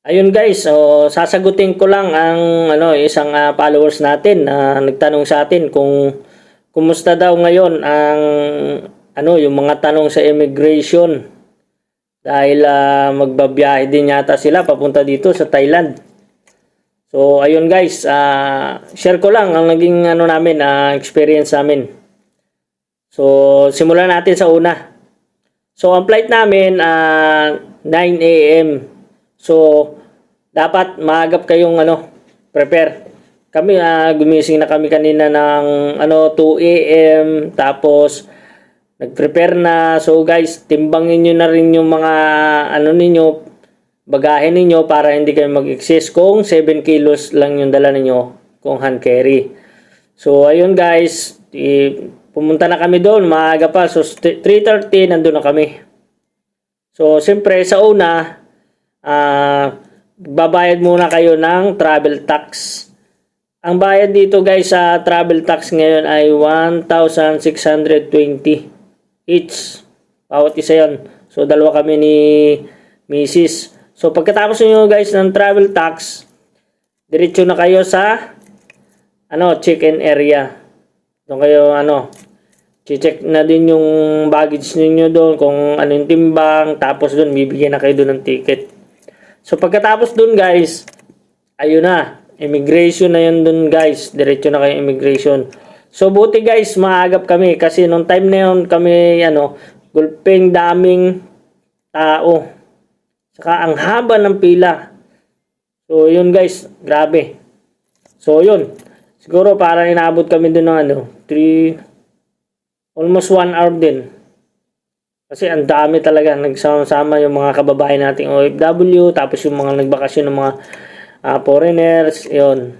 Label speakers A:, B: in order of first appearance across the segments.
A: Ayun guys, so sasagutin ko lang ang isang followers natin na nagtanong sa atin kung kumusta daw ngayon ang yung mga tanong sa immigration dahil magbabiyahe din yata sila papunta dito sa Thailand. So ayun guys, share ko lang ang naging namin experience namin. So simulan natin sa una. So ang flight namin 9 AM. So dapat maagap kayong prepare. Kami gumising na kami kanina ng 2 AM tapos nag-prepare na. So guys, timbangin niyo na rin yung mga ninyo, bagahe ninyo para hindi kayo mag-excess kung 7 kilos lang yung dala niyo kung hand carry. So ayun guys, pumunta na kami doon, maaga pa. So 3:30 nandun na kami. So siyempre sa una, babayad muna kayo ng travel tax. Ang bayad dito guys sa travel tax ngayon ay 1,620 each. Bawat isa yon. So dalawa kami ni Mrs. So pagkatapos niyo guys ng travel tax, diretso na kayo sa check-in area. Doon kayo check na din yung baggage niyo doon kung ano yung timbang, tapos doon bibigyan na kayo doon ng ticket. So pagkatapos doon guys, ayun na, immigration na yun doon guys, diretso na kayo immigration. So buti guys, maagap kami kasi nung time na yun kami gulping daming tao. Saka ang haba ng pila. So yun guys, grabe. So yun, siguro parang inabot kami doon ng almost 1 hour din. Kasi ang dami talaga, nagsama-sama yung mga kababayan nating OFW, tapos yung mga nagbakasyon ng mga foreigners, yun.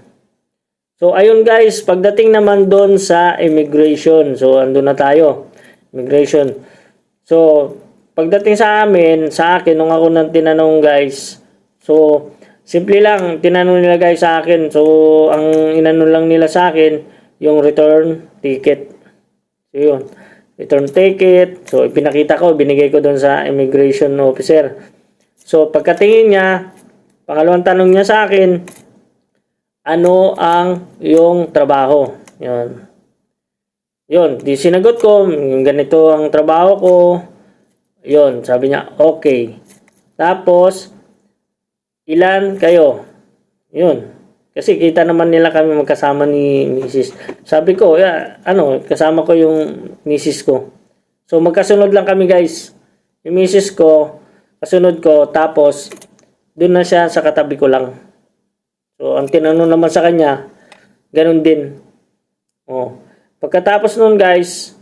A: So ayun guys, pagdating naman doon sa immigration, so andun na tayo, immigration. So pagdating sa akin, nung ako nang tinanong guys, so simple lang, tinanong nila guys sa akin, so ang inano lang nila sa akin, yung return ticket. So yun, return ticket. So ipinakita ko, binigay ko doon sa immigration officer. So pagkatingin niya, pangalawang tanong niya sa akin, ano ang yung trabaho? Yun. Yun, di sinagot ko, ganito ang trabaho ko. Yun, sabi niya, okay. Tapos, ilan kayo? Yun. Kasi kita naman nila kami magkasama ni Mrs. Sabi ko, kasama ko yung Mrs. ko. So magkasunod lang kami guys. Yung Mrs. ko, kasunod ko, tapos doon na siya sa katabi ko lang. So ang tinanong naman sa kanya, ganun din. Oh. Pagkatapos nun guys,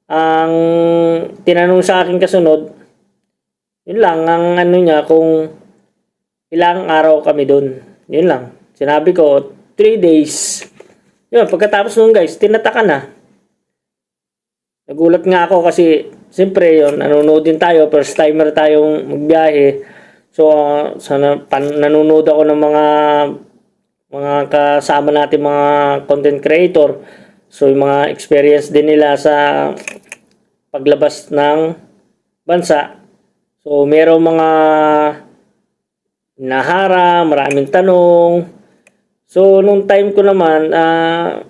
A: ang tinanong sa akin kasunod, yun lang, ang niya, kung ilang araw kami doon. Yun lang. Sinabi ko, 3 days. Yun, pagkatapos nun guys, tinataka na. Nagulat nga ako kasi, siyempre yun, nanonood din tayo, first timer tayong magbiyahe. So, nanonood ako ng mga kasama natin, mga content creator. So, yung mga experience din nila sa paglabas ng bansa. So, merong mga nahara, maraming tanong. So, nung time ko naman,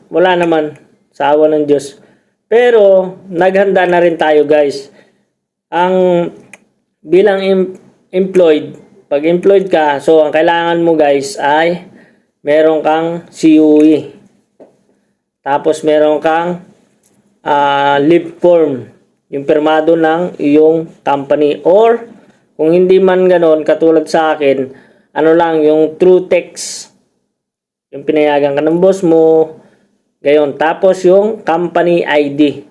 A: wala naman, sa awa ng Diyos. Pero, naghanda na rin tayo guys. Ang bilang employed, pag employed ka, so ang kailangan mo guys ay meron kang COE. Tapos meron kang leave form, yung pirmado ng iyong company. Or, kung hindi man ganon, katulad sa akin, lang, yung true text. Yung pinayagan ka ng boss mo, gayon. Tapos yung company ID.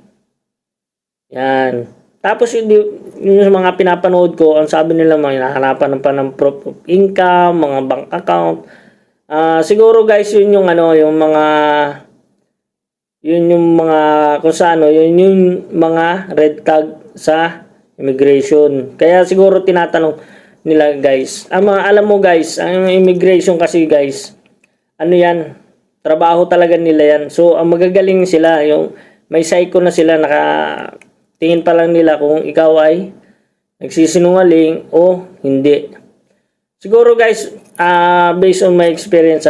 A: Yan. Tapos yung mga pinapanood ko, ang sabi nila mga hinahanapan ng proof of income, mga bank account. Siguro guys, yun yung kung saan, yun yung mga red tag sa immigration. Kaya siguro tinatanong nila guys. Alam mo guys, ang immigration kasi guys, yan, trabaho talaga nila yan. So, ang magagaling sila, yung may psycho na sila, tingin pa lang nila kung ikaw ay nagsisinungaling o hindi. siguro guys, based on my experience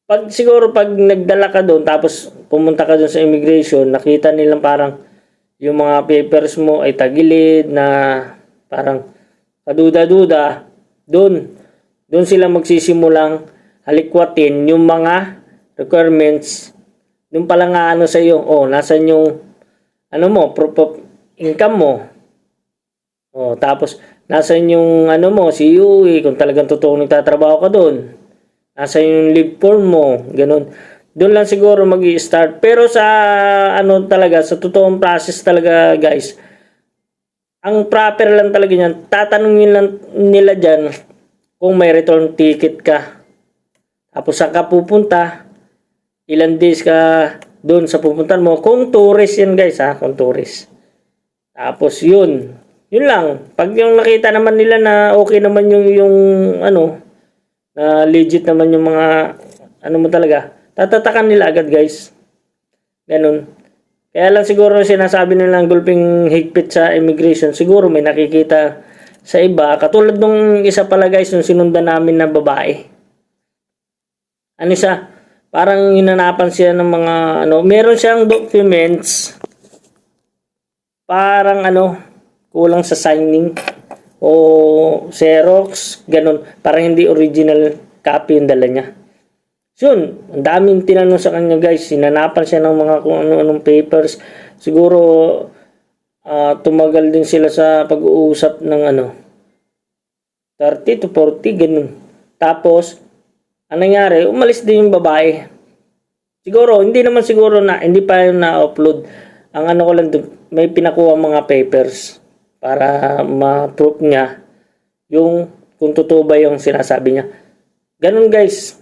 A: pag nagdala ka doon tapos pumunta ka doon sa immigration, nakita nilang parang yung mga papers mo ay tagilid na parang kaduda-duda, doon sila magsisimulang halikwatin yung mga requirements. Doon pala nga sa iyo, nasan yung proof of income mo. Tapos nasan yung CUE kung talagang totoong nagtatrabaho ka doon. Nasan yung leave form mo, ganun. Doon lang siguro magi-start. Pero sa talaga, sa totoong process talaga, guys, ang proper lang talaga niyan, tatanungin lang nila diyan kung may return ticket ka. Tapos saan ka pupunta? Ilan days ka doon sa pupuntan mo? Kung tourist yan guys kung tourist. Tapos yun lang. Pag yung nakita naman nila na okay naman yung na legit naman yung mga mo talaga, tatatakan nila agad guys. Ganun. Kaya lang siguro sinasabi nilang gulping higpit sa immigration, siguro may nakikita sa iba. Katulad nung isa pala guys, nung sinundan namin na babae. Siya? Parang hinanapan siya ng mga meron siyang documents parang kulang sa signing o Xerox, ganun. Parang hindi original copy yung dala niya. So yun, ang daming tinanong sa kanya guys. Hinanapan siya ng mga kung ano-anong papers. Siguro tumagal din sila sa pag-uusap ng 30 to 40, ganun. Tapos, ang nangyari, umalis din yung babae. Siguro, hindi pa yung na-upload. Ang ko lang doon, may pinakuha mga papers para ma-proof niya yung kung totoo ba yung sinasabi niya. Ganun guys.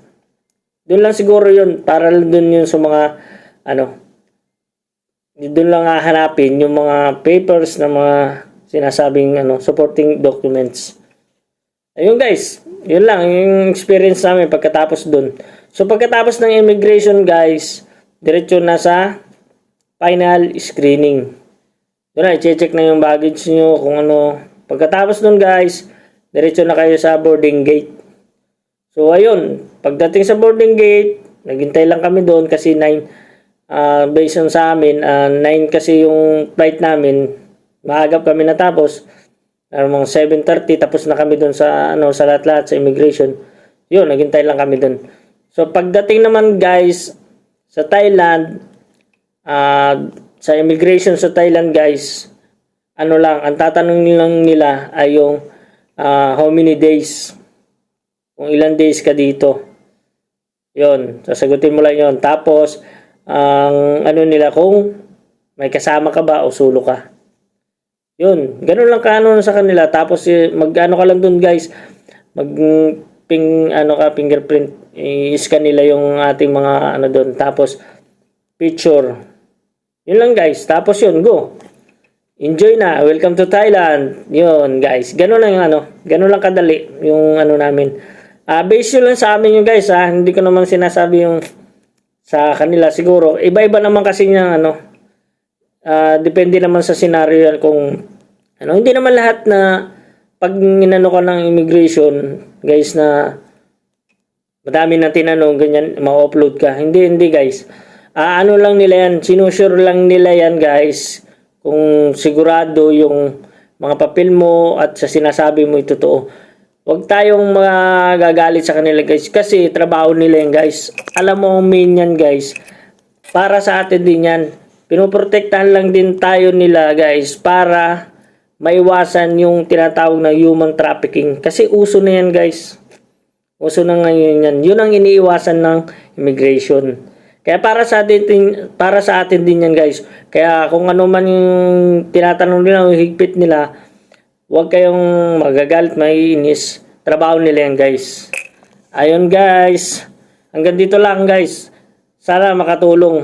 A: Doon lang siguro yun. Para doon yun sa mga doon lang hahanapin yung mga papers na mga sinasabing supporting documents. Ayun guys, yun lang yung experience namin pagkatapos dun. So pagkatapos ng immigration guys, diretso na sa final screening. Doon na, i-check na yung baggage nyo kung Pagkatapos dun guys, diretso na kayo sa boarding gate. So ayun, pagdating sa boarding gate, naghintay lang kami doon kasi 9, based on sa amin, 9 kasi yung flight namin, maagap kami natapos. Mga 7:30 tapos na kami doon sa sa lahat-lahat sa immigration. Yun, naghintay lang kami doon. So pagdating naman guys sa Thailand, sa immigration sa Thailand guys, ang tatanungin lang nila ay yung how many days. Kung ilan days ka dito. Yun, sasagutin mo lang yun. Tapos ang nila kung may kasama ka ba o solo ka. Yun, ganun lang sa kanila. Tapos ka lang dun guys. Fingerprint. I-scan nila yung ating mga doon. Tapos picture. Yun lang guys. Tapos yun, go. Enjoy na. Welcome to Thailand. Yun guys. Ganun lang ganun lang kadali yung namin. Base yun lang sa amin yung guys Hindi ko naman sinasabi yung sa kanila siguro. Iba-iba naman kasi niya depende naman sa scenario yan kung hindi naman lahat na pag ka ng immigration guys na madami na tinanong ganyan ma-upload ka, hindi guys, lang nila yan, sinusure lang nila yan guys kung sigurado yung mga papel mo at sa sinasabi mo ito totoo. Huwag tayong magagalit sa kanila guys kasi trabaho nila yan guys. Alam mo main yan guys, para sa atin din yan. Pinoprotektahan lang din tayo nila guys para maiwasan yung tinatawag na human trafficking. Kasi uso na yan guys. Uso na ngayon yan. Yun ang iniiwasan ng immigration. Kaya para sa atin din yan guys. Kaya kung ano man yung tinatanong nila, yung higpit nila, huwag kayong magagalit, maiinis. Trabaho nila yan guys. Ayun guys. Hanggang dito lang guys. Sana makatulong.